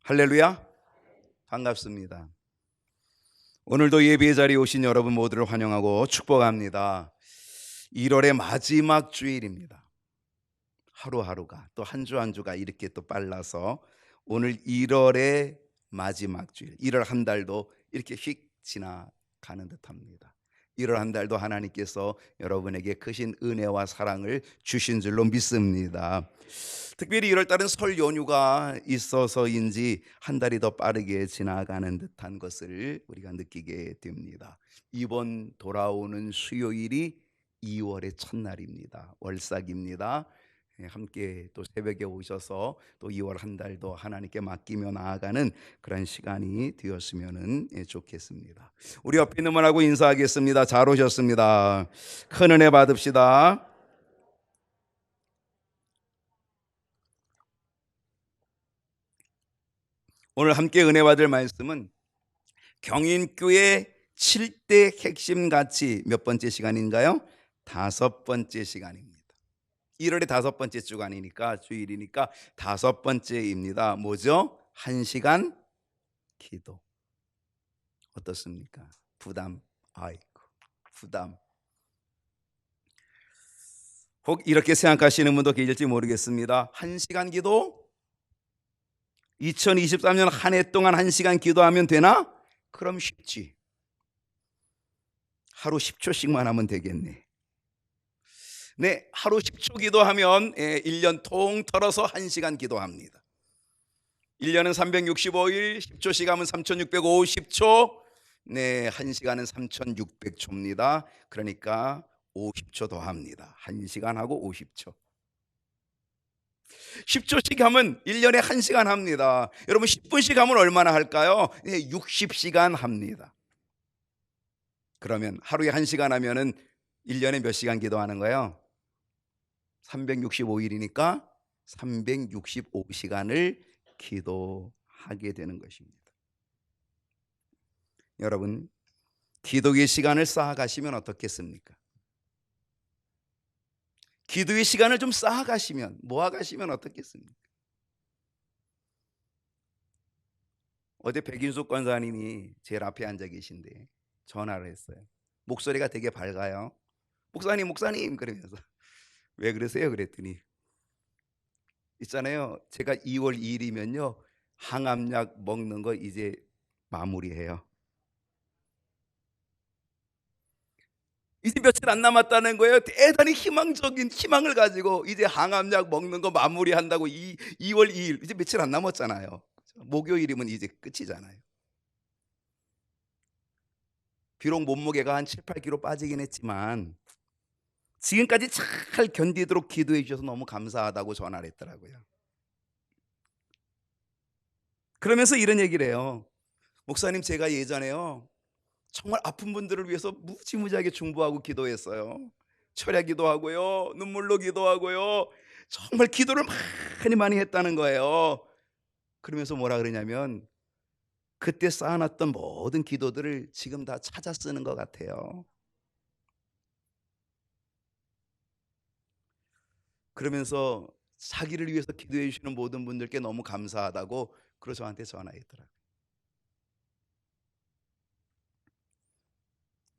할렐루야, 반갑습니다. 오늘도 예배의 자리에 오신 여러분 모두를 환영하고 축복합니다. 1월의 마지막 주일입니다. 하루하루가 또 한 주 한 주가 이렇게 또 빨라서 오늘 1월의 마지막 주일, 1월 한 달도 이렇게 휙 지나가는 듯합니다. 1월 한 달도 하나님께서 여러분에게 크신 은혜와 사랑을 주신 줄로 믿습니다. 특별히 1월 달은 설 연휴가 있어서인지 한 달이 더 빠르게 지나가는 듯한 것을 우리가 느끼게 됩니다. 이번 돌아오는 수요일이 2월의 첫날입니다. 월삭입니다. 함께 또 새벽에 오셔서 또 2월 한 달도 하나님께 맡기며 나아가는 그런 시간이 되었으면 좋겠습니다. 우리 옆에 있는 분하고 인사하겠습니다. 잘 오셨습니다. 큰 은혜 받읍시다. 오늘 함께 은혜 받을 말씀은 경인교회 7대 핵심 가치 몇 번째 시간인가요? 5번째 시간입니다. 1월의 5번째 주간이니까 주일이니까 5번째입니다. 뭐죠? 1시간 기도. 어떻습니까? 부담. 아이고, 부담. 혹 이렇게 생각하시는 분도 계실지 모르겠습니다. 1시간 기도? 2023년 한 해 동안 1시간 기도하면 되나? 그럼 쉽지. 하루 10초씩만 하면 되겠네. 네, 하루 10초 기도하면 1년 통틀어서 1시간 기도합니다. 1년은 365일, 10초씩 하면 3650초. 네, 1시간은 3600초입니다. 그러니까 50초 더 합니다. 1시간 하고 50초. 10초씩 하면 1년에 1시간 합니다. 여러분 10분씩 하면 얼마나 할까요? 60시간 합니다. 그러면 하루에 1시간 하면은 1년에 몇 시간 기도하는 거예요? 365일이니까 365시간을 기도하게 되는 것입니다. 여러분, 기도의 시간을 쌓아가시면 어떻겠습니까? 기도의 시간을 좀 쌓아가시면, 모아가시면 어떻겠습니까? 어제 백인숙 권사님이 제일 앞에 앉아 계신데 전화를 했어요. 목소리가 되게 밝아요. 목사님 그러면서 왜 그러세요? 그랬더니 있잖아요, 제가 2월 2일이면요 항암약 먹는 거 이제 마무리해요. 이제 며칠 안 남았다는 거예요. 대단히 희망적인 희망을 가지고 이제 항암약 먹는 거 마무리한다고 2월 2일 이제 며칠 안 남았잖아요. 목요일이면 이제 끝이잖아요. 비록 몸무게가 한 7, 8kg 빠지긴 했지만 지금까지 잘 견디도록 기도해 주셔서 너무 감사하다고 전화를 했더라고요. 그러면서 이런 얘기를 해요. 목사님, 제가 예전에요 정말 아픈 분들을 위해서 무지무지하게 중보하고 기도했어요. 철야 기도하고요, 눈물로 기도하고요, 정말 기도를 많이 했다는 거예요. 그러면서 뭐라 그러냐면 그때 쌓아놨던 모든 기도들을 지금 다 찾아 쓰는 것 같아요. 그러면서 자기를 위해서 기도해 주시는 모든 분들께 너무 감사하다고 그래서 저한테 전화했더라고요.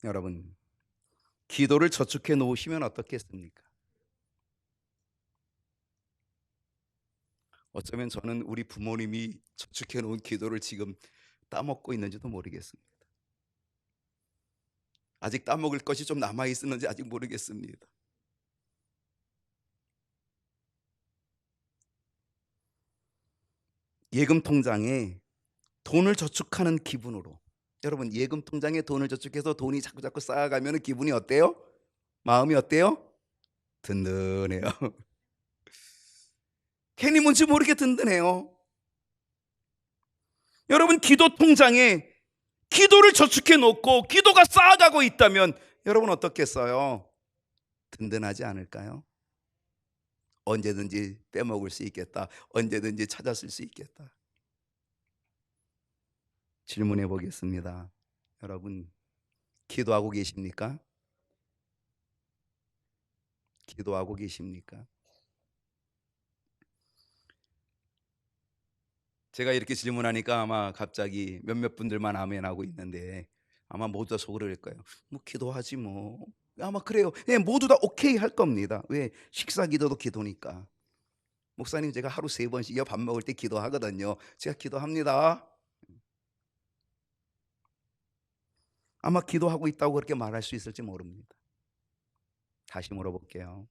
여러분, 기도를 저축해 놓으시면 어떻겠습니까? 어쩌면 저는 우리 부모님이 저축해 놓은 기도를 지금 따먹고 있는지도 모르겠습니다. 아직 따먹을 것이 좀 남아 있었는지 아직 모르겠습니다. 예금 통장에 돈을 저축하는 기분으로, 여러분 예금 통장에 돈을 저축해서 돈이 자꾸 쌓아가면 기분이 어때요? 마음이 어때요? 든든해요. 괜히 뭔지 모르게 든든해요. 여러분 기도 통장에 기도를 저축해 놓고 기도가 쌓아가고 있다면 여러분 어떻겠어요? 든든하지 않을까요? 언제든지 빼먹을 수 있겠다. 언제든지 찾았을 수 있겠다. 질문해 보겠습니다. 여러분 기도하고 계십니까? 기도하고 계십니까? 제가 이렇게 질문하니까 아마 갑자기 몇몇 분들만 아멘하고 있는데 아마 모두 다 속으로 그럴 거예요. 뭐 기도하지 뭐. 아마 그래요. 예, 모두 다 오케이 할 겁니다. 왜? 식사 기도도 기도니까. 목사님 제가 하루 3번씩요 밥 먹을 때 기도하거든요. 제가 기도합니다. 아마 기도하고 있다고 그렇게 말할 수 있을지 모릅니다. 다시 물어볼게요.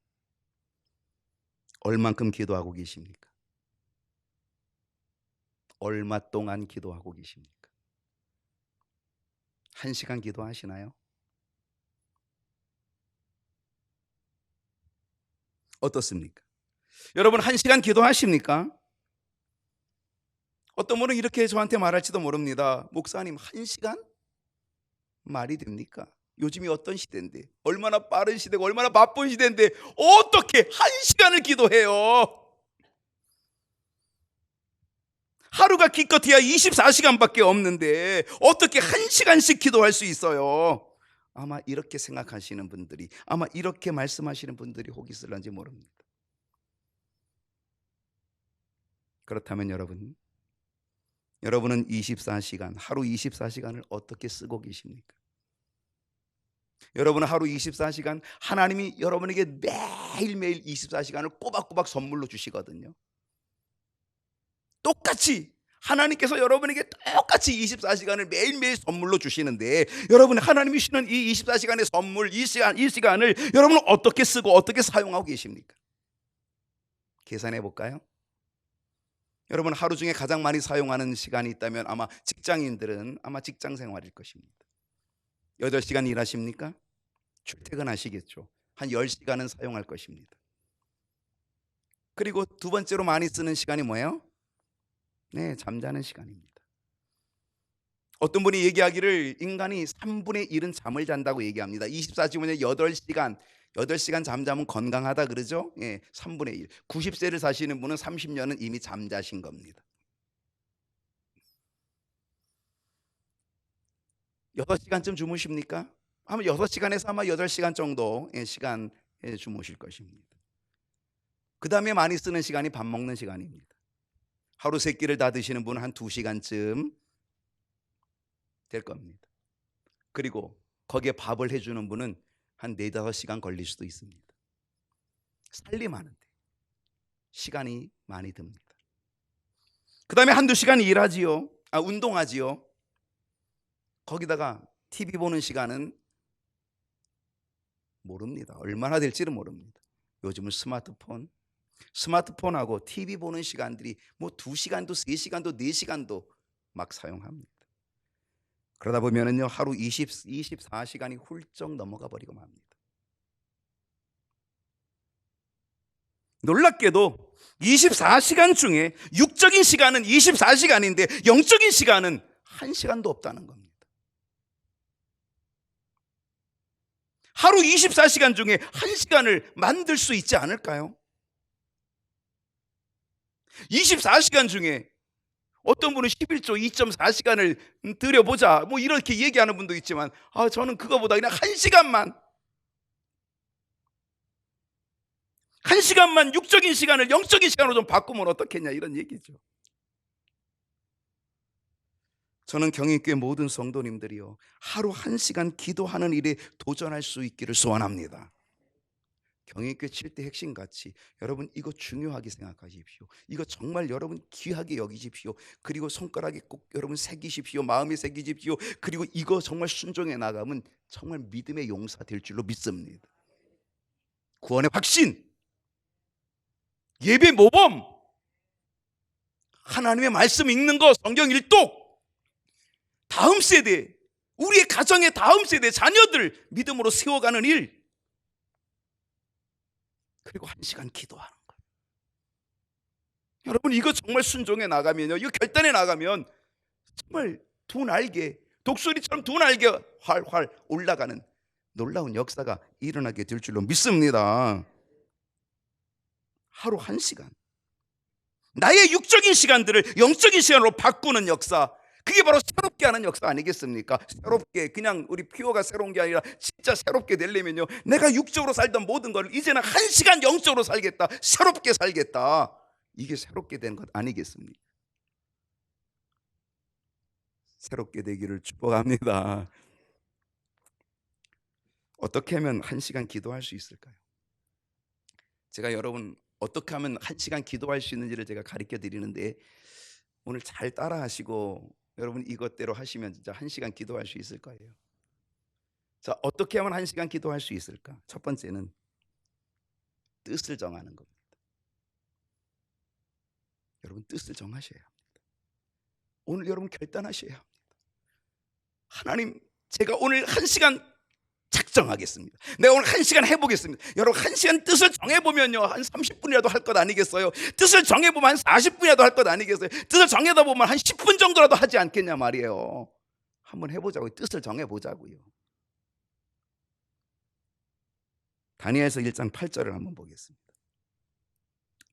얼만큼 기도하고 계십니까? 얼마 동안 기도하고 계십니까? 1시간 기도하시나요? 어떻습니까? 여러분 1시간 기도하십니까? 어떤 분은 이렇게 저한테 말할지도 모릅니다. 목사님 1시간? 말이 됩니까? 요즘이 어떤 시대인데, 얼마나 빠른 시대고 얼마나 바쁜 시대인데 어떻게 1시간을 기도해요? 하루가 기껏해야 24시간밖에 없는데 어떻게 1시간씩 기도할 수 있어요? 아마 이렇게 생각하시는 분들이, 아마 이렇게 말씀하시는 분들이 혹 있을런지 모릅니다. 그렇다면 여러분은 24시간, 하루 24시간을 어떻게 쓰고 계십니까? 여러분은 하루 24시간 하나님이 여러분에게 매일매일 24시간을 꼬박꼬박 선물로 주시거든요. 똑같이 하나님께서 여러분에게 똑같이 24시간을 매일매일 선물로 주시는데 여러분 하나님이 주시는 이 24시간의 선물, 이 시간을 여러분은 어떻게 쓰고 어떻게 사용하고 계십니까? 계산해 볼까요? 여러분 하루 중에 가장 많이 사용하는 시간이 있다면 아마 직장인들은 아마 직장 생활일 것입니다. 8시간 일하십니까? 출퇴근하시겠죠. 한 10시간은 사용할 것입니다. 그리고 두 번째로 많이 쓰는 시간이 뭐예요? 네, 잠자는 시간입니다. 어떤 분이 얘기하기를 인간이 3분의 1은 잠을 잔다고 얘기합니다. 24시간에 8시간 잠자면 건강하다 그러죠? 예, 3분의 1. 90세를 사시는 분은 30년은 이미 잠자신 겁니다. 6시간쯤 주무십니까? 아마 6시간에서 아마 8시간 정도 시간 주무실 것입니다. 그 다음에 많이 쓰는 시간이 밥 먹는 시간입니다. 하루 3끼를 다 드시는 분은 한 2시간쯤 될 겁니다. 그리고 거기에 밥을 해주는 분은 한 4-5시간 걸릴 수도 있습니다. 살림하는데 시간이 많이 듭니다. 그 다음에 1-2시간 일하지요. 운동하지요. 거기다가 TV 보는 시간은 모릅니다. 얼마나 될지는 모릅니다. 요즘은 스마트폰하고 TV 보는 시간들이 뭐 2시간도 3시간도 4시간도 막 사용합니다. 그러다 보면은요 하루 24시간이 훌쩍 넘어가 버리고 맙니다. 놀랍게도 24시간 중에 육적인 시간은 24시간인데 영적인 시간은 1시간도 없다는 겁니다. 하루 24시간 중에 1시간을 만들 수 있지 않을까요? 24시간 중에 어떤 분은 11조 2.4시간을 들여보자 뭐 이렇게 얘기하는 분도 있지만 저는 그거보다 그냥 1시간만 육적인 시간을 영적인 시간으로 좀 바꾸면 어떻겠냐 이런 얘기죠. 저는 경인교회 모든 성도님들이요 하루 1시간 기도하는 일에 도전할 수 있기를 소원합니다. 경인교회 7대 핵심같이 여러분 이거 중요하게 생각하십시오. 이거 정말 여러분 귀하게 여기십시오. 그리고 손가락에 꼭 여러분 새기십시오. 마음에 새기십시오. 그리고 이거 정말 순종해 나가면 정말 믿음의 용사 될 줄로 믿습니다. 구원의 확신, 예배 모범, 하나님의 말씀 읽는 거, 성경 일독, 다음 세대, 우리의 가정의 다음 세대 자녀들 믿음으로 세워가는 일, 그리고 1시간 기도하는 거. 여러분 이거 정말 순종해 나가면요, 이거 결단해 나가면 정말 두 날개, 독수리처럼 두 날개 활활 올라가는 놀라운 역사가 일어나게 될 줄로 믿습니다. 하루 1시간 나의 육적인 시간들을 영적인 시간으로 바꾸는 역사, 그게 바로 새롭게 하는 역사 아니겠습니까? 새롭게, 그냥 우리 피오가 새로운 게 아니라 진짜 새롭게 되려면요 내가 육적으로 살던 모든 걸 이제는 1시간 영적으로 살겠다, 새롭게 살겠다, 이게 새롭게 된 것 아니겠습니까? 새롭게 되기를 축복합니다. 어떻게 하면 1시간 기도할 수 있을까요? 제가 여러분 어떻게 하면 1시간 기도할 수 있는지를 제가 가르쳐 드리는데 오늘 잘 따라 하시고 여러분 이것대로 하시면 진짜 1시간 기도할 수 있을 거예요. 자, 어떻게 하면 1시간 기도할 수 있을까? 첫 번째는 뜻을 정하는 겁니다. 여러분 뜻을 정하셔야 합니다. 오늘 여러분 결단하셔야 합니다. 하나님, 제가 오늘 1시간 작정하겠습니다. 내가 오늘 1시간 해보겠습니다. 여러분 1시간 뜻을 정해보면요 한 30분이라도 할 것 아니겠어요? 뜻을 정해보면 한 40분이라도 할 것 아니겠어요? 뜻을 정해다 보면 한 10분 정도라도 하지 않겠냐 말이에요. 한번 해보자고요. 뜻을 정해보자고요. 다니엘서 1장 8절을 한번 보겠습니다.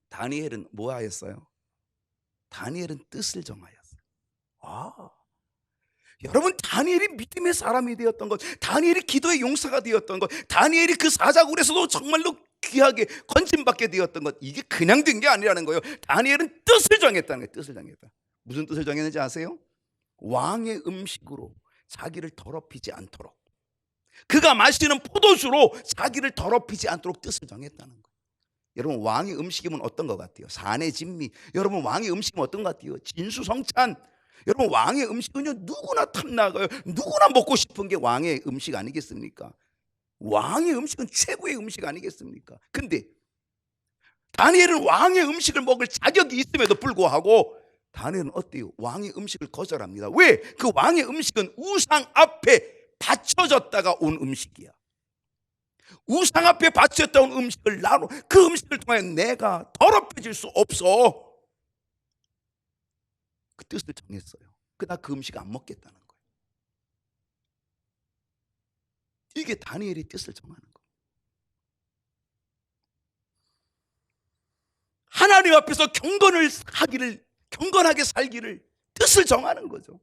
다니엘은 뭐 하였어요? 다니엘은 뜻을 정하였어요. 아, 여러분 다니엘이 믿음의 사람이 되었던 것, 다니엘이 기도의 용사가 되었던 것, 다니엘이 그 사자굴에서도 정말로 귀하게 건진받게 되었던 것, 이게 그냥 된 게 아니라는 거예요. 다니엘은 뜻을 정했다는 거예요. 뜻을 정했다. 무슨 뜻을 정했는지 아세요? 왕의 음식으로 자기를 더럽히지 않도록, 그가 마시는 포도주로 자기를 더럽히지 않도록 뜻을 정했다는 거예요. 여러분 왕의 음식이면 어떤 것 같아요? 산의 진미. 여러분 왕의 음식이면 어떤 것 같아요? 진수성찬. 여러분 왕의 음식은요 누구나 탐나가요. 누구나 먹고 싶은 게 왕의 음식 아니겠습니까? 왕의 음식은 최고의 음식 아니겠습니까? 근데 다니엘은 왕의 음식을 먹을 자격이 있음에도 불구하고 다니엘은 어때요? 왕의 음식을 거절합니다. 왜? 그 왕의 음식은 우상 앞에 바쳐졌다가 온 음식이야. 우상 앞에 바쳤다 온 음식을 나로 그 음식을 통해 내가 더럽혀질 수 없어. 그 뜻을 정했어요. 그러나 그 음식 안 먹겠다는 거예요. 이게 다니엘이 뜻을 정하는 거예요. 하나님 앞에서 경건하게 살기를 뜻을 정하는 거죠.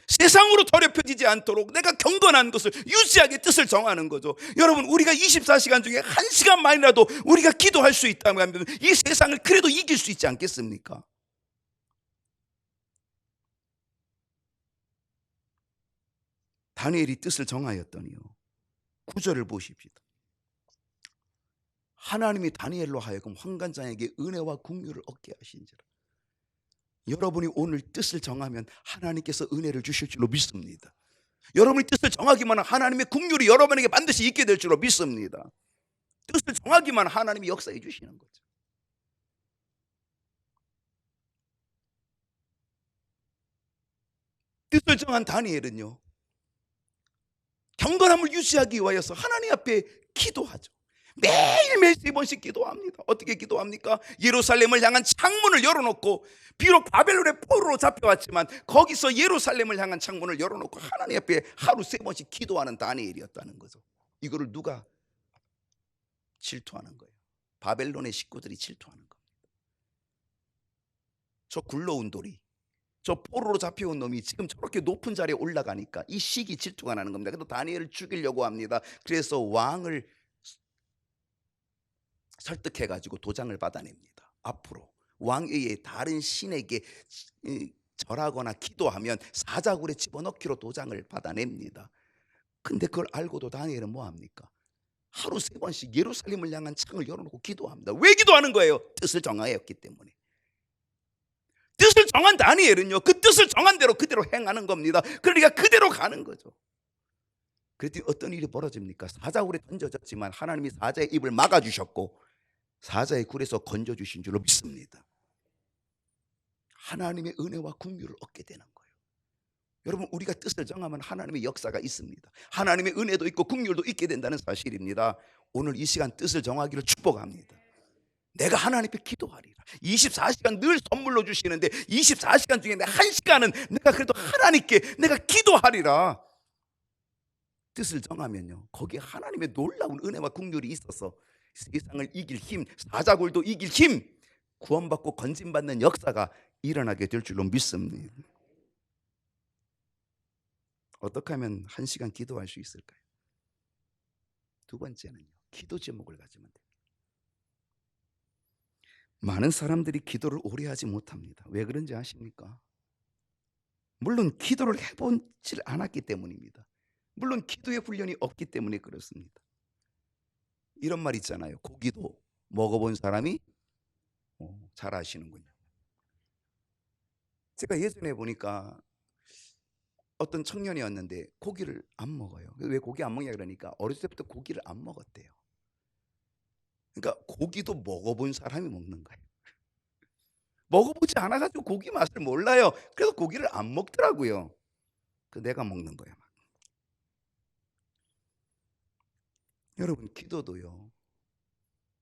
세상으로 더럽혀지지 않도록 내가 경건한 것을 유지하게 뜻을 정하는 거죠. 여러분 우리가 24시간 중에 1시간만이라도 우리가 기도할 수 있다면 이 세상을 그래도 이길 수 있지 않겠습니까? 다니엘이 뜻을 정하였더니요 9절을 보십시오. 하나님이 다니엘로 하여금 환관장에게 은혜와 긍휼을 얻게 하신지라. 여러분이 오늘 뜻을 정하면 하나님께서 은혜를 주실 줄로 믿습니다. 여러분이 뜻을 정하기만 하면 하나님의 긍휼이 여러분에게 반드시 있게 될 줄로 믿습니다. 뜻을 정하기만 하나님이 역사해 주시는 거죠. 뜻을 정한 다니엘은요 경건함을 유지하기 위하여서 하나님 앞에 기도하죠. 매일매일 3번씩 기도합니다. 어떻게 기도합니까? 예루살렘을 향한 창문을 열어놓고, 비록 바벨론의 포로로 잡혀왔지만 거기서 예루살렘을 향한 창문을 열어놓고 하나님 앞에 하루 3번씩 기도하는 다니엘이었다는 거죠. 이거를 누가 질투하는 거예요? 바벨론의 식구들이 질투하는 겁니다. 저 굴러온 돌이, 저 포로로 잡혀온 놈이 지금 저렇게 높은 자리에 올라가니까 이 시기 질투가 나는 겁니다. 그래서 다니엘을 죽이려고 합니다. 그래서 왕을 설득해가지고 도장을 받아냅니다. 앞으로 왕 외에 다른 신에게 절하거나 기도하면 사자굴에 집어넣기로 도장을 받아냅니다. 근데 그걸 알고도 다니엘은 뭐합니까? 하루 3번씩 예루살렘을 향한 창을 열어놓고 기도합니다. 왜 기도하는 거예요? 뜻을 정하였기 때문에. 뜻을 정한 다니엘은요 그 뜻을 정한 대로 그대로 행하는 겁니다. 그러니까 그대로 가는 거죠. 그랬더니 어떤 일이 벌어집니까? 사자굴에 던져졌지만 하나님이 사자의 입을 막아주셨고 사자의 굴에서 건져주신 줄로 믿습니다. 하나님의 은혜와 긍휼을 얻게 되는 거예요. 여러분 우리가 뜻을 정하면 하나님의 역사가 있습니다. 하나님의 은혜도 있고 긍휼도 있게 된다는 사실입니다. 오늘 이 시간 뜻을 정하기를 축복합니다. 내가 하나님께 기도하리라. 24시간 늘 선물로 주시는데 24시간 중에 1시간은 내가 그래도 하나님께 내가 기도하리라. 뜻을 정하면요 거기에 하나님의 놀라운 은혜와 긍휼이 있어서 세상을 이길 힘, 사자굴도 이길 힘, 구원받고 건진받는 역사가 일어나게 될 줄로 믿습니다. 어떻게 하면 1시간 기도할 수 있을까요? 두 번째는요 기도 제목을 가지면 돼요. 많은 사람들이 기도를 오래 하지 못합니다. 왜 그런지 아십니까? 물론 기도를 해보질 않았기 때문입니다. 물론 기도의 훈련이 없기 때문에 그렇습니다. 이런 말 있잖아요. 고기도 먹어본 사람이 잘 아시는군요. 제가 예전에 보니까 어떤 청년이었는데 고기를 안 먹어요. 왜 고기 안 먹냐 그러니까 어렸을 때부터 고기를 안 먹었대요. 그러니까 고기도 먹어본 사람이 먹는 거예요. 먹어보지 않아가지고 고기 맛을 몰라요. 그래서 고기를 안 먹더라고요. 그 내가 먹는 거야. 막. 여러분 기도도요.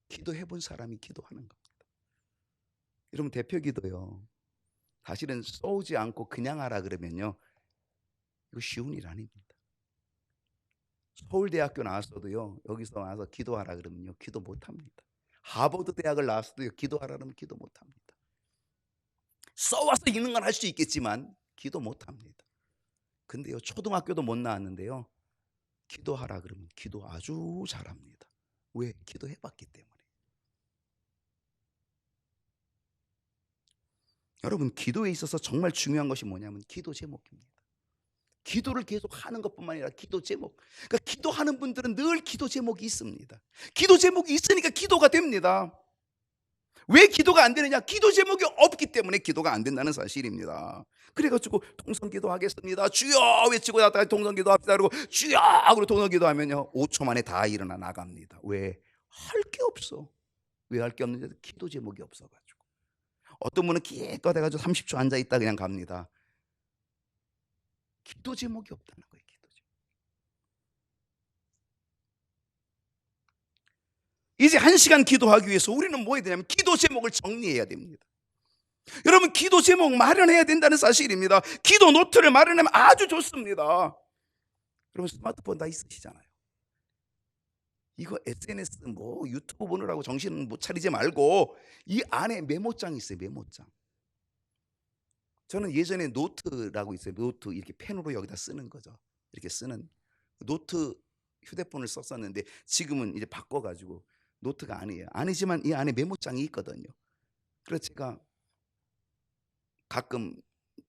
기도해본 사람이 기도하는 겁니다. 여러분 대표 기도요. 사실은 쏘지 않고 그냥 하라 그러면요. 이거 쉬운 일 아닙니다. 서울대학교 나왔어도요. 여기서 와서 기도하라 그러면요. 기도 못합니다. 하버드 대학을 나왔어도요. 기도하라 그러면 기도 못합니다. 써와서 읽는 건 할 수 있겠지만 기도 못합니다. 근데요. 초등학교도 못 나왔는데요. 기도하라 그러면 기도 아주 잘합니다. 왜? 기도해봤기 때문에. 여러분 기도에 있어서 정말 중요한 것이 뭐냐면 기도 제목입니다. 기도를 계속 하는 것뿐만 아니라 기도 제목. 그러니까 기도하는 분들은 늘 기도 제목이 있습니다. 기도 제목이 있으니까 기도가 됩니다. 왜 기도가 안 되느냐? 기도 제목이 없기 때문에 기도가 안 된다는 사실입니다. 그래가지고 통성기도 하겠습니다. 주여 외치고 나다가 통성기도 합시다. 그리고 주여 하고 통성기도 하면요 5초 만에 다 일어나 나갑니다. 왜? 할 게 없어. 왜 할 게 없는지 기도 제목이 없어가지고. 어떤 분은 기껏 해가지고 30초 앉아있다 그냥 갑니다. 기도 제목이 없다는 거예요. 기도 제목. 이제 1시간 기도하기 위해서 우리는 뭐 해야 되냐면 기도 제목을 정리해야 됩니다. 여러분 기도 제목 마련해야 된다는 사실입니다. 기도 노트를 마련하면 아주 좋습니다. 여러분 스마트폰 다 있으시잖아요. 이거 SNS 뭐 유튜브 보느라고 정신 못 차리지 말고 이 안에 메모장이 있어요. 메모장. 저는 예전에 노트라고 있어요. 노트 이렇게 펜으로 여기다 쓰는 거죠. 이렇게 쓰는 노트 휴대폰을 썼었는데 지금은 이제 바꿔가지고 노트가 아니에요. 아니지만 이 안에 메모장이 있거든요. 그래서 제가 가끔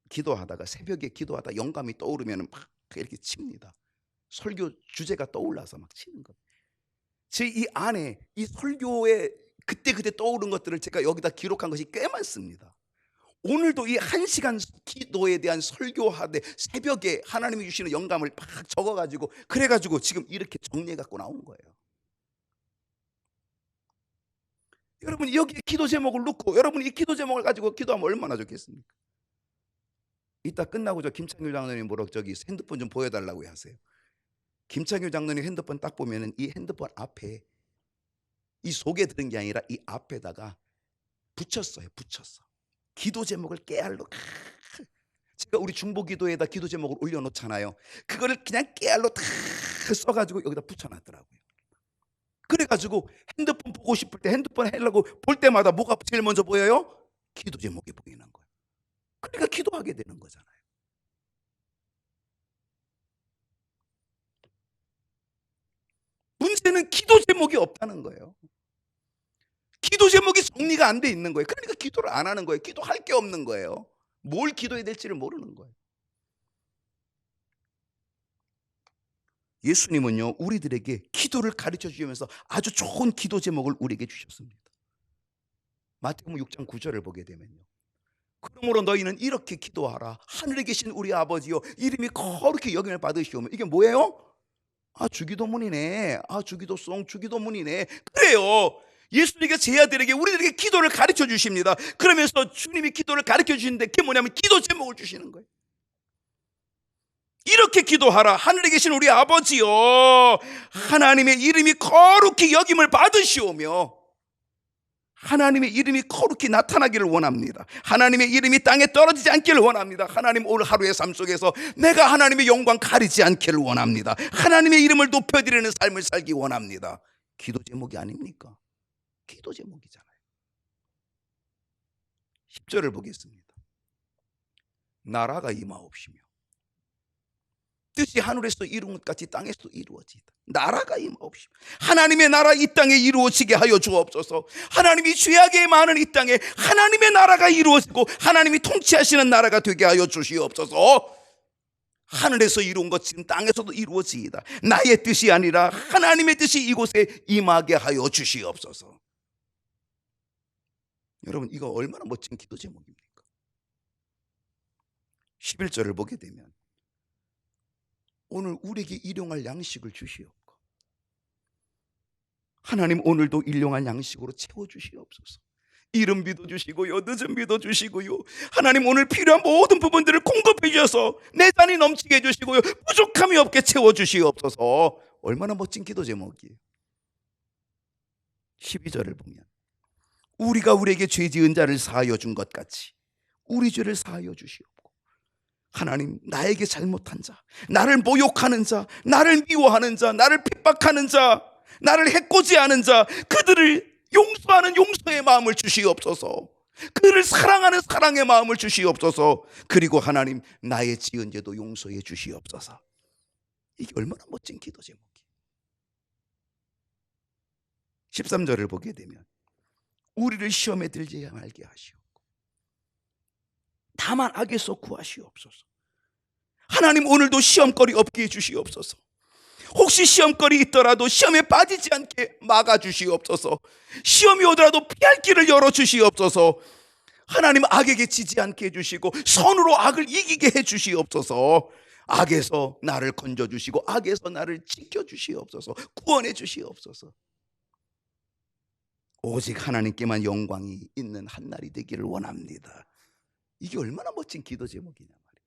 기도하다가 새벽에 기도하다 영감이 떠오르면 막 이렇게 칩니다. 설교 주제가 떠올라서 막 치는 거예요. 제 이 안에 이 설교에 그때 떠오른 것들을 제가 여기다 기록한 것이 꽤 많습니다. 오늘도 이 1시간 기도에 대한 설교하되 새벽에 하나님이 주시는 영감을 막 적어가지고 그래가지고 지금 이렇게 정리해갖고 나온 거예요. 여러분 여기 기도 제목을 넣고 여러분이 이 기도 제목을 가지고 기도하면 얼마나 좋겠습니까? 이따 끝나고 저 김창규 장로님 뭐라고 저기 핸드폰 좀 보여달라고 하세요. 김창규 장로님 핸드폰 딱 보면은 이 핸드폰 앞에 이 속에 들은 게 아니라 이 앞에다가 붙였어요. 붙였어. 기도 제목을 깨알로 제가 우리 중보 기도에다 기도 제목을 올려놓잖아요. 그거를 그냥 깨알로 다 써가지고 여기다 붙여놨더라고요. 그래가지고 핸드폰 보고 싶을 때 핸드폰 하려고 볼 때마다 뭐가 제일 먼저 보여요? 기도 제목이 보이는 거예요. 그러니까 기도하게 되는 거잖아요. 문제는 기도 제목이 없다는 거예요. 기도 제목이 정리가 안 돼 있는 거예요. 그러니까 기도를 안 하는 거예요. 기도할 게 없는 거예요. 뭘 기도해야 될지를 모르는 거예요. 예수님은요 우리들에게 기도를 가르쳐 주시면서 아주 좋은 기도 제목을 우리에게 주셨습니다. 마태복음 6장 9절을 보게 되면요 그러므로 너희는 이렇게 기도하라. 하늘에 계신 우리 아버지요 이름이 거룩히 여김을 받으시오며. 이게 뭐예요? 아 주기도문이네. 아 주기도송 주기도문이네. 그래요. 예수님께 제 아들에게 우리들에게 기도를 가르쳐 주십니다. 그러면서 주님이 기도를 가르쳐 주시는데 그게 뭐냐면 기도 제목을 주시는 거예요. 이렇게 기도하라. 하늘에 계신 우리 아버지요 하나님의 이름이 거룩히 여김을 받으시오며. 하나님의 이름이 거룩히 나타나기를 원합니다. 하나님의 이름이 땅에 떨어지지 않기를 원합니다. 하나님 오늘 하루의 삶 속에서 내가 하나님의 영광 가리지 않기를 원합니다. 하나님의 이름을 높여드리는 삶을 살기 원합니다. 기도 제목이 아닙니까? 기도 제목이잖아요. 10절을 보겠습니다. 나라가 임하옵시며 뜻이 하늘에서 이룬 것 같이 땅에서 이루어지다. 나라가 임하옵시고 하나님의 나라 이 땅에 이루어지게 하여 주옵소서. 하나님이 죄악에 많은 이 땅에 하나님의 나라가 이루어지고 하나님이 통치하시는 나라가 되게 하여 주시옵소서. 하늘에서 이룬 것 지금 땅에서도 이루어지이다. 나의 뜻이 아니라 하나님의 뜻이 이곳에 임하게 하여 주시옵소서. 여러분, 이거 얼마나 멋진 기도 제목입니까? 11절을 보게 되면 오늘 우리에게 일용할 양식을 주시옵고 하나님 오늘도 일용할 양식으로 채워주시옵소서. 이른 비도 주시고요, 늦은 비도 주시고요, 하나님 오늘 필요한 모든 부분들을 공급해 주셔서 내 잔이 넘치게 해주시고요, 부족함이 없게 채워주시옵소서. 얼마나 멋진 기도 제목이에요. 12절을 보면 우리가 우리에게 죄 지은 자를 사하여 준 것 같이 우리 죄를 사하여 주시옵고 하나님, 나에게 잘못한 자, 나를 모욕하는 자, 나를 미워하는 자, 나를 핍박하는 자, 나를 해코지하는 자, 그들을 용서하는 용서의 마음을 주시옵소서. 그들을 사랑하는 사랑의 마음을 주시옵소서. 그리고 하나님, 나의 지은 죄도 용서해 주시옵소서. 이게 얼마나 멋진 기도 제목이에요. 13절을 보게 되면 우리를 시험에 들지 말게 하시옵고 다만 악에서 구하시옵소서. 하나님, 오늘도 시험거리 없게 해주시옵소서. 혹시 시험거리 있더라도 시험에 빠지지 않게 막아주시옵소서. 시험이 오더라도 피할 길을 열어주시옵소서. 하나님, 악에게 지지 않게 해주시고 선으로 악을 이기게 해주시옵소서. 악에서 나를 건져주시고 악에서 나를 지켜주시옵소서. 구원해 주시옵소서. 오직 하나님께만 영광이 있는 한날이 되기를 원합니다. 이게 얼마나 멋진 기도 제목이냐 말이에요.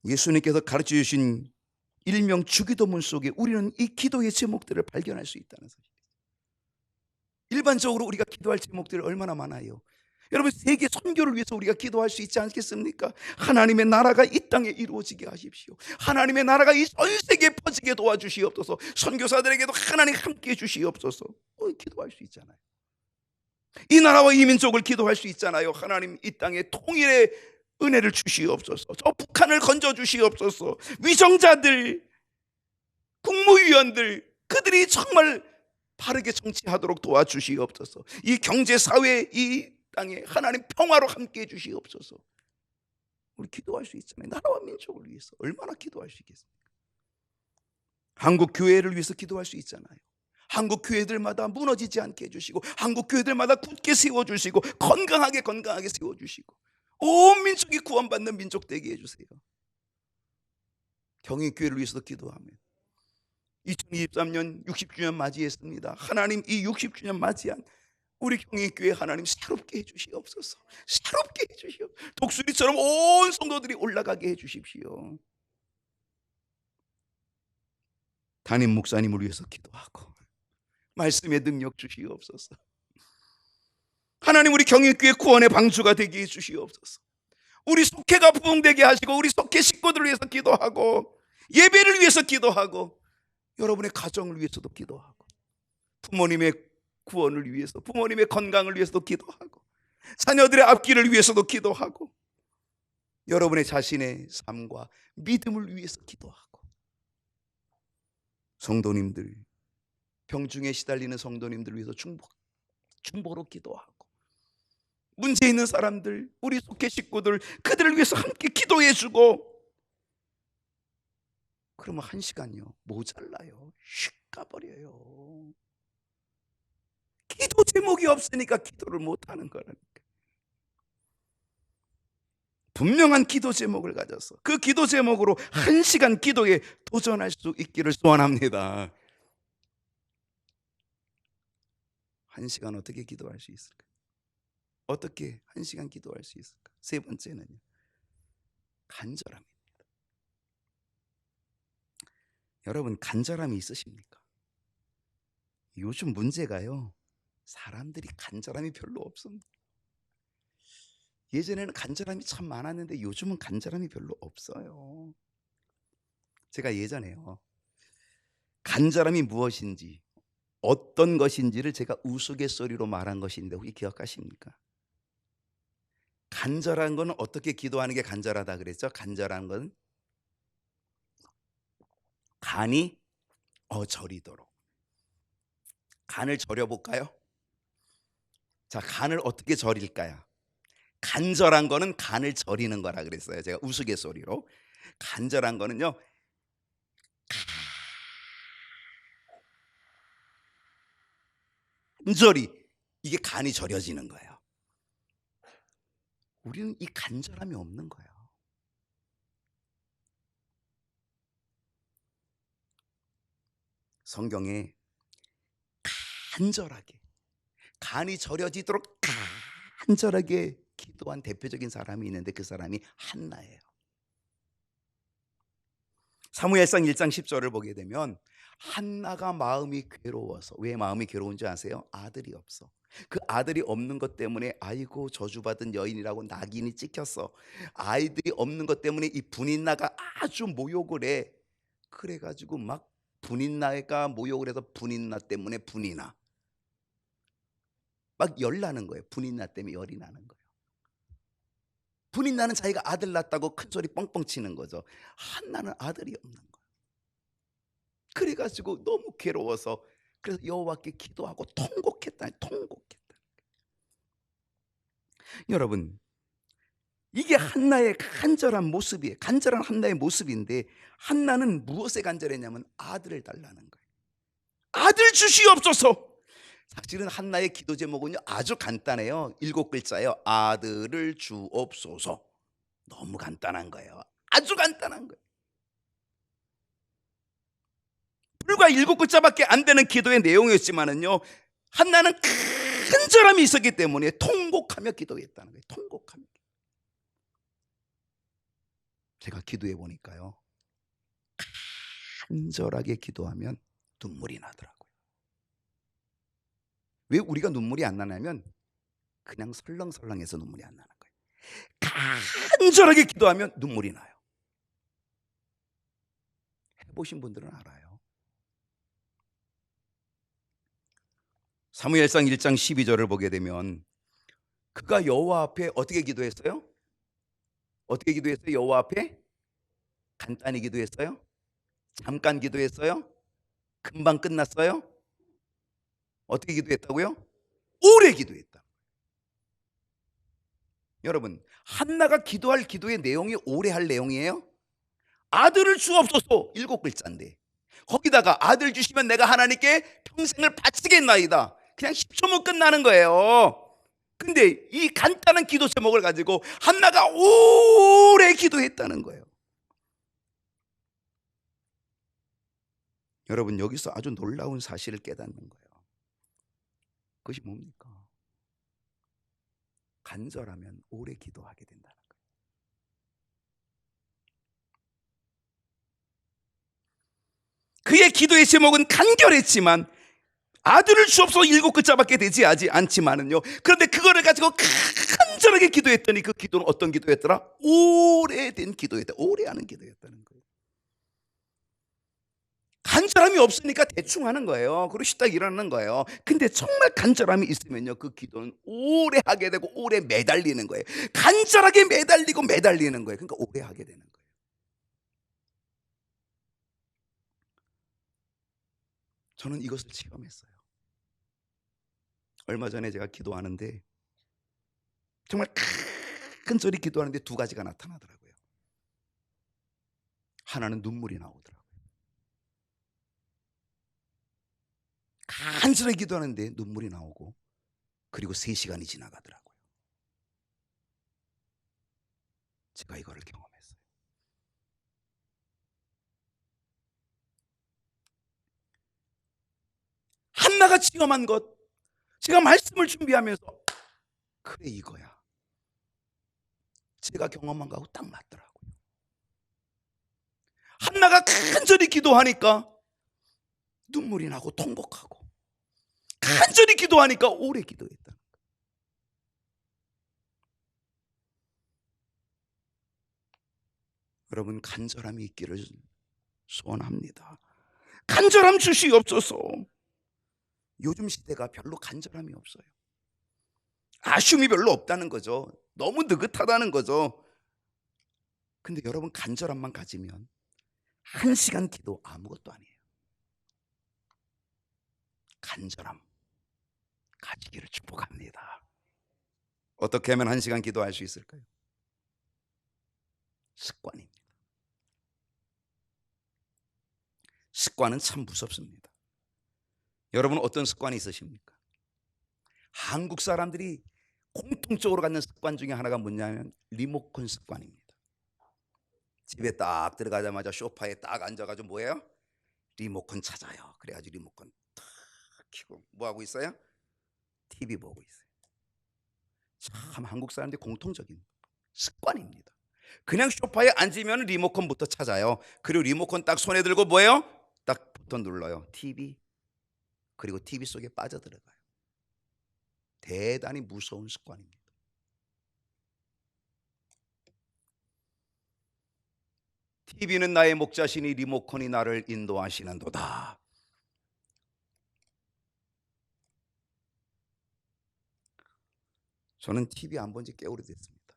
예수님께서 가르쳐 주신 일명 주기도문 속에 우리는 이 기도의 제목들을 발견할 수 있다는 사실이에요. 일반적으로 우리가 기도할 제목들이 얼마나 많아요. 여러분, 세계 선교를 위해서 우리가 기도할 수 있지 않겠습니까? 하나님의 나라가 이 땅에 이루어지게 하십시오. 하나님의 나라가 이 전 세계에 퍼지게 도와주시옵소서. 선교사들에게도 하나님 함께 해주시옵소서. 기도할 수 있잖아요. 이 나라와 이 민족을 기도할 수 있잖아요. 하나님, 이 땅에 통일의 은혜를 주시옵소서. 저 북한을 건져 주시옵소서. 위정자들, 국무위원들, 그들이 정말 바르게 정치하도록 도와주시옵소서. 이 경제, 사회, 이 땅에 하나님 평화로 함께 해주시옵소서. 우리 기도할 수 있잖아요. 나라와 민족을 위해서 얼마나 기도할 수 있겠습니까? 한국 교회를 위해서 기도할 수 있잖아요. 한국 교회들마다 무너지지 않게 해주시고 한국 교회들마다 굳게 세워주시고 건강하게 세워주시고 온 민족이 구원받는 민족 되게 해주세요. 경인교회를 위해서 기도하며 2023년 60주년 맞이했습니다. 하나님, 이 60주년 맞이한 우리 경인교회 하나님 새롭게 해주시옵소서. 새롭게 해주시옵소서. 독수리처럼 온 성도들이 올라가게 해주십시오. 담임 목사님을 위해서 기도하고 말씀의 능력 주시옵소서. 하나님, 우리 경인교회 구원의 방주가 되게 해주시옵소서. 우리 속회가 부흥되게 하시고 우리 속회 식구들을 위해서 기도하고 예배를 위해서 기도하고 여러분의 가정을 위해서도 기도하고 부모님의 구원을 위해서, 부모님의 건강을 위해서도 기도하고 자녀들의 앞길을 위해서도 기도하고 여러분의 자신의 삶과 믿음을 위해서 기도하고 성도님들, 병중에 시달리는 성도님들을 위해서 중보로 기도하고 문제 있는 사람들, 우리 속회 식구들, 그들을 위해서 함께 기도해주고 그러면 1시간요 모자라요. 휙 가버려요. 기도 제목이 없으니까 기도를 못하는 거라니까. 분명한 기도 제목을 가져서 그 기도 제목으로 1시간 기도에 도전할 수 있기를 소원합니다. 1시간 어떻게 기도할 수 있을까? 어떻게 1시간 기도할 수 있을까? 세 번째는요, 간절함입니다. 여러분, 간절함이 있으십니까? 요즘 문제가요, 사람들이 간절함이 별로 없습니다. 예전에는 간절함이 참 많았는데 요즘은 간절함이 별로 없어요. 제가 예전에요, 간절함이 무엇인지 어떤 것인지를 제가 우스갯소리로 말한 것인데 혹시 기억하십니까? 간절한 거는 어떻게 기도하는 게 간절하다 그랬죠? 간절한 건 간이 저리도록. 간을 절여볼까요? 자, 간을 어떻게 절일까요? 간절한 거는 간을 절이는 거라 그랬어요. 제가 우스갯소리로. 간절한 거는요, 간절히 이게 간이 절여지는 거예요. 우리는 이 간절함이 없는 거예요. 성경에 간절하게, 간이 절여지도록 간절하게 기도한 대표적인 사람이 있는데 그 사람이 한나예요. 사무엘상 1장 10절을 보게 되면 한나가 마음이 괴로워서, 왜 마음이 괴로운지 아세요? 아들이 없어. 그 아들이 없는 것 때문에 아이고 저주받은 여인이라고 낙인이 찍혔어. 아이들이 없는 것 때문에 이 분인나가 아주 모욕을 해. 그래가지고 막 분인나가 모욕을 해서 분인나 때문에 분이 나. 막 열나는 거예요. 분인나 때문에 열이 나는 거예요. 분인나는 자기가 아들 낳았다고 큰 소리 뻥뻥 치는 거죠. 한나는 아들이 없는 거예요. 그래가지고 너무 괴로워서 그래서 여호와께 기도하고 통곡했다. 여러분, 이게 한나의 간절한 모습이에요. 간절한 한나의 모습인데 한나는 무엇에 간절했냐면 아들을 달라는 거예요. 아들 주시옵소서. 사실은 한나의 기도 제목은요 아주 간단해요. 7글자예요. 아들을 주옵소서. 너무 간단한 거예요. 아주 간단한 거예요. 불과 7글자밖에 안 되는 기도의 내용이었지만은요, 한나는 간절함이 있었기 때문에 통곡하며 기도했다는 거예요. 통곡하며. 제가 기도해 보니까요, 간절하게 기도하면 눈물이 나더라고요. 왜 우리가 눈물이 안 나냐면 그냥 설렁설렁해서 눈물이 안 나는 거예요. 간절하게 기도하면 눈물이 나요. 해보신 분들은 알아요. 사무엘상 1장 12절을 보게 되면 그가 여호와 앞에 어떻게 기도했어요? 어떻게 기도했어요? 여호와 앞에 간단히 기도했어요? 잠깐 기도했어요? 금방 끝났어요? 어떻게 기도했다고요? 오래 기도했다. 여러분, 한나가 기도할 기도의 내용이 오래 할 내용이에요? 아들을 주옵소서 7글자인데 거기다가 아들 주시면 내가 하나님께 평생을 바치겠나이다. 그냥 10초면 끝나는 거예요. 근데 이 간단한 기도 제목을 가지고 한나가 오래 기도했다는 거예요. 여러분, 여기서 아주 놀라운 사실을 깨닫는 거예요. 그것이 뭡니까? 간절하면 오래 기도하게 된다는 거예요. 그의 기도의 제목은 간결했지만 아들을 주옵소서 7글자밖에 되지 않지만은요, 그런데 그거를 가지고 간절하게 기도했더니 그 기도는 어떤 기도였더라? 오래된 기도였다. 오래 하는 기도였다는 거예요. 간절함이 없으니까 대충 하는 거예요. 그리고 쉬다 일어나는 거예요. 근데 정말 간절함이 있으면요, 그 기도는 오래 하게 되고 오래 매달리는 거예요. 간절하게 매달리고 매달리는 거예요. 그러니까 오래 하게 되는 거예요. 저는 이것을 체험했어요. 얼마 전에 제가 기도하는데 정말 큰소리 기도하는데 두 가지가 나타나더라고요. 하나는 눈물이 나오더라고요. 간절히 기도하는데 눈물이 나오고, 그리고 3시간이 지나가더라고요. 제가 이거를 경험했어요. 한나가 체험한 것, 제가 말씀을 준비하면서 그래 이거야. 제가 경험한 거하고 딱 맞더라고요. 한나가 간절히 기도하니까 눈물이 나고 통곡하고, 간절히 기도하니까 오래 기도했다. 여러분, 간절함이 있기를 소원합니다. 간절함 주시옵소서. 요즘 시대가 별로 간절함이 없어요. 아쉬움이 별로 없다는 거죠. 너무 느긋하다는 거죠. 근데 여러분, 간절함만 가지면 1시간 기도 아무것도 아니에요. 간절함 가지기를 축복합니다. 어떻게 하면 1시간 기도할 수 있을까요? 습관입니다. 습관은 참 무섭습니다. 여러분, 어떤 습관이 있으십니까? 한국 사람들이 공통적으로 갖는 습관 중에 하나가 뭐냐면 리모컨 습관입니다. 집에 딱 들어가자마자 소파에 딱 앉아가지고 뭐예요? 리모컨 찾아요. 그래가지고 리모컨 탁 켜고 뭐하고 있어요? TV 보고 있어요. 참 한국 사람들이 공통적인 습관입니다. 그냥 소파에 앉으면 리모컨부터 찾아요. 그리고 리모컨 딱 손에 들고 뭐예요? 딱 버튼 눌러요. TV. 그리고 TV 속에 빠져들어가요. 대단히 무서운 습관입니다. TV는 나의 목자시니 리모컨이 나를 인도하시는도다. 저는 TV 안 본 지 꽤 오래됐습니다.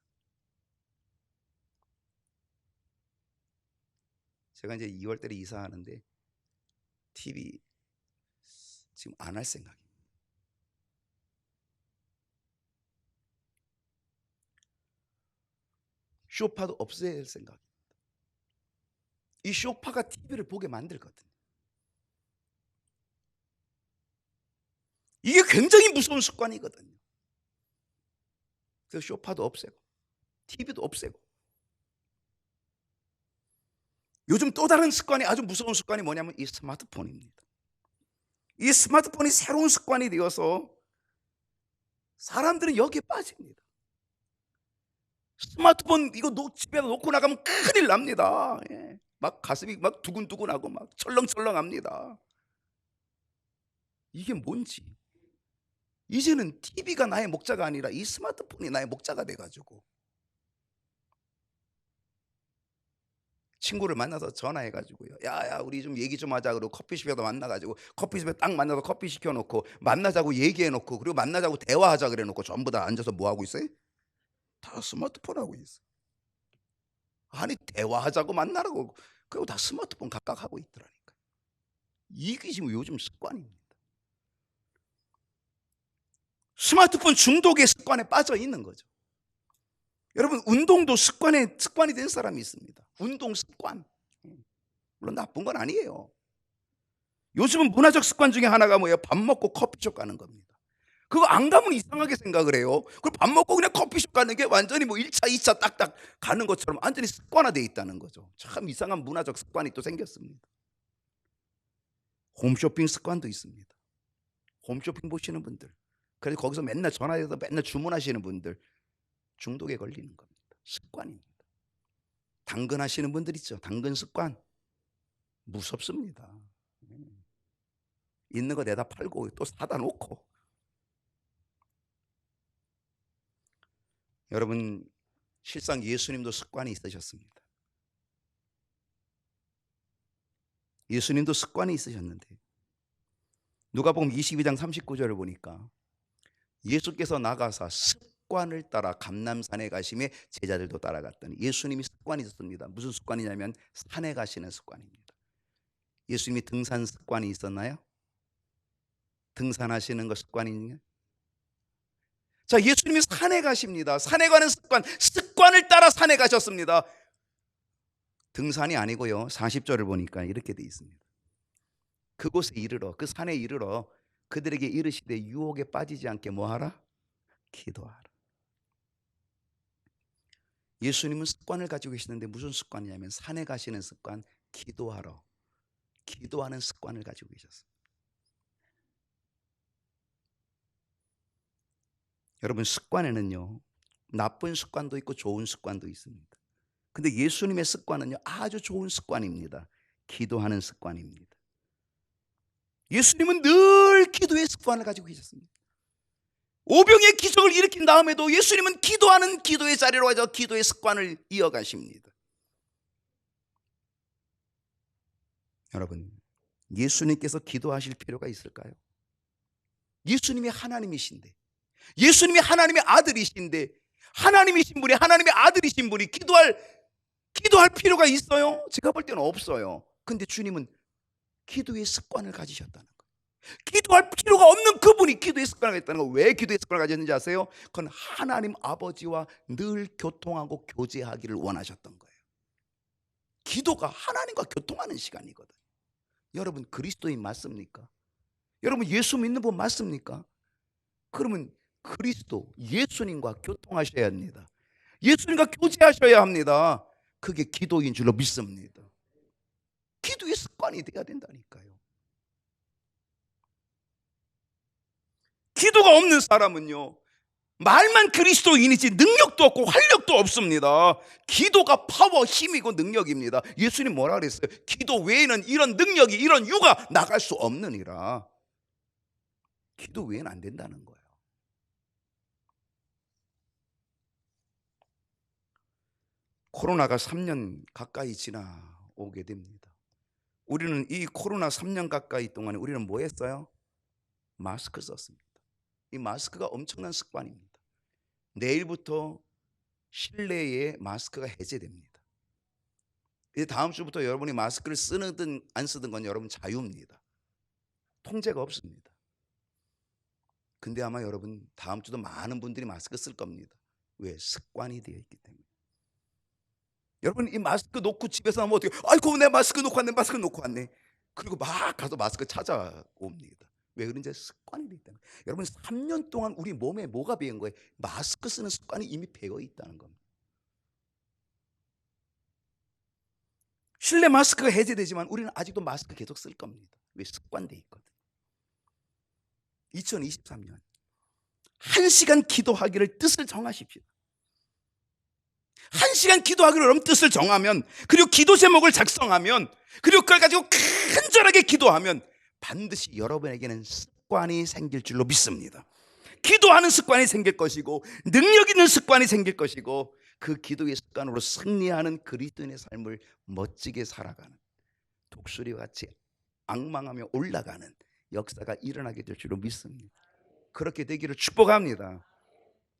제가 이제 2월달에 이사하는데 TV 지금 안 할 생각입니다. 소파도 없애야 할 생각입니다. 이 소파가 TV를 보게 만들거든요. 이게 굉장히 무서운 습관이거든요. 그래서 소파도 없애고 TV도 없애고. 요즘 또 다른 습관이, 아주 무서운 습관이 뭐냐면 이 스마트폰입니다. 이 스마트폰이 새로운 습관이 되어서 사람들은 여기에 빠집니다. 스마트폰 이거 집에 놓고 나가면 큰일 납니다. 예. 막 가슴이 막 두근두근하고 막 철렁철렁합니다. 이게 뭔지. 이제는 TV가 나의 목자가 아니라 이 스마트폰이 나의 목자가 돼가지고 친구를 만나서 전화해가지고요. 야야, 우리 좀 얘기 좀 하자. 그러고 커피숍에도 만나가지고 커피숍에 딱 만나서 커피 시켜놓고 만나자고 얘기해놓고 그리고 만나자고 대화하자 그래놓고 전부 다 앉아서 뭐 하고 있어요? 다 스마트폰 하고 있어. 아니, 대화하자고 만나라고 그리고 다 스마트폰 각각 하고 있더라니까. 이게 지금 요즘 습관입니다. 스마트폰 중독의 습관에 빠져 있는 거죠. 여러분, 운동도 습관이 된 사람이 있습니다. 운동 습관. 물론 나쁜 건 아니에요. 요즘은 문화적 습관 중에 하나가 뭐예요? 밥 먹고 커피숍 가는 겁니다. 그거 안 가면 이상하게 생각을 해요. 그럼 밥 먹고 그냥 커피숍 가는 게 완전히 뭐 1차, 2차 딱딱 가는 것처럼 완전히 습관화되어 있다는 거죠. 참 이상한 문화적 습관이 또 생겼습니다. 홈쇼핑 습관도 있습니다. 홈쇼핑 보시는 분들, 그래서 거기서 맨날 전화해서 맨날 주문하시는 분들, 중독에 걸리는 겁니다. 습관입니다. 당근 하시는 분들 있죠. 당근 습관 무섭습니다. 있는 거 내다 팔고 또 사다 놓고. 여러분, 실상 예수님도 습관이 있으셨습니다. 예수님도 습관이 있으셨는데 누가복음 22장 39절을 보니까 예수께서 나가사 습관을 따라 감람산에 가시매 제자들도 따라갔더니, 예수님이 습관이 있었습니다. 무슨 습관이냐면 산에 가시는 습관입니다. 예수님이 등산 습관이 있었나요? 등산하시는 거 습관이냐? 자, 예수님이 산에 가십니다. 산에 가는 습관을 따라 산에 가셨습니다. 등산이 아니고요. 40절을 보니까 이렇게 돼 있습니다. 그곳에 이르러, 그 산에 이르러 그들에게 이르시되 유혹에 빠지지 않게 뭐하라? 기도하라. 예수님은 습관을 가지고 계시는데 무슨 습관이냐면 산에 가시는 습관, 기도하러, 기도하는 습관을 가지고 계셨습니다. 여러분, 습관에는요, 나쁜 습관도 있고 좋은 습관도 있습니다. 근데 예수님의 습관은요, 아주 좋은 습관입니다. 기도하는 습관입니다. 예수님은 늘 기도의 습관을 가지고 계셨습니다. 오병의 기적을 일으킨 다음에도 예수님은 기도하는 기도의 자리로 가서 기도의 습관을 이어가십니다. 여러분, 예수님께서 기도하실 필요가 있을까요? 예수님이 하나님이신데, 예수님이 하나님의 아들이신데 하나님이신 분이, 하나님의 아들이신 분이 기도할 필요가 있어요? 제가 볼 때는 없어요. 근데 주님은 기도의 습관을 가지셨다는 거예요. 기도할 필요가 없는 그분이 기도의 습관을 가졌다는 거예요. 왜 기도의 습관을 가졌는지 아세요? 그건 하나님 아버지와 늘 교통하고 교제하기를 원하셨던 거예요. 기도가 하나님과 교통하는 시간이거든요. 여러분 그리스도인 맞습니까? 여러분 예수 믿는 분 맞습니까? 그러면 그리스도 예수님과 교통하셔야 합니다. 예수님과 교제하셔야 합니다. 그게 기도인 줄로 믿습니다. 기도의 습관이 돼야 된다니까요. 기도가 없는 사람은요, 말만 그리스도인이지 능력도 없고 활력도 없습니다. 기도가 파워, 힘이고 능력입니다. 예수님 뭐라 그랬어요? 기도 외에는 이런 능력이, 이런 유가 나갈 수 없느니라. 기도 외에는 안 된다는 거예요. 코로나가 3년 가까이 지나오게 됩니다. 우리는 이 코로나 3년 가까이 동안에 우리는 뭐 했어요? 마스크 썼습니다. 이 마스크가 엄청난 습관입니다. 내일부터 실내에 마스크가 해제됩니다. 이제 다음 주부터 여러분이 마스크를 쓰든 안 쓰든 건 여러분 자유입니다. 통제가 없습니다. 근데 아마 여러분 다음 주도 많은 분들이 마스크 쓸 겁니다. 왜? 습관이 되어 있기 때문에. 여러분 이 마스크 놓고 집에서 하면 어떻게, 아이고 내 마스크 놓고 왔네, 마스크 놓고 왔네. 그리고 막 가서 마스크 찾아옵니다. 왜 그런지 습관이 되기 때문에. 여러분 3년 동안 우리 몸에 뭐가 배인 거예요? 마스크 쓰는 습관이 이미 배어 있다는 겁니다. 실내 마스크가 해제되지만 우리는 아직도 마스크 계속 쓸 겁니다. 왜? 습관돼 있거든. 2023년 1시간 기도하기를 뜻을 정하십시오. 1시간 기도하기로 여러분 뜻을 정하면, 그리고 기도 제목을 작성하면, 그리고 그걸 가지고 간절하게 기도하면 반드시 여러분에게는 습관이 생길 줄로 믿습니다. 기도하는 습관이 생길 것이고 능력 있는 습관이 생길 것이고, 그 기도의 습관으로 승리하는 그리스도인의 삶을 멋지게 살아가는, 독수리와 같이 앙망하며 올라가는 역사가 일어나게 될 줄로 믿습니다. 그렇게 되기를 축복합니다.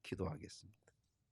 기도하겠습니다.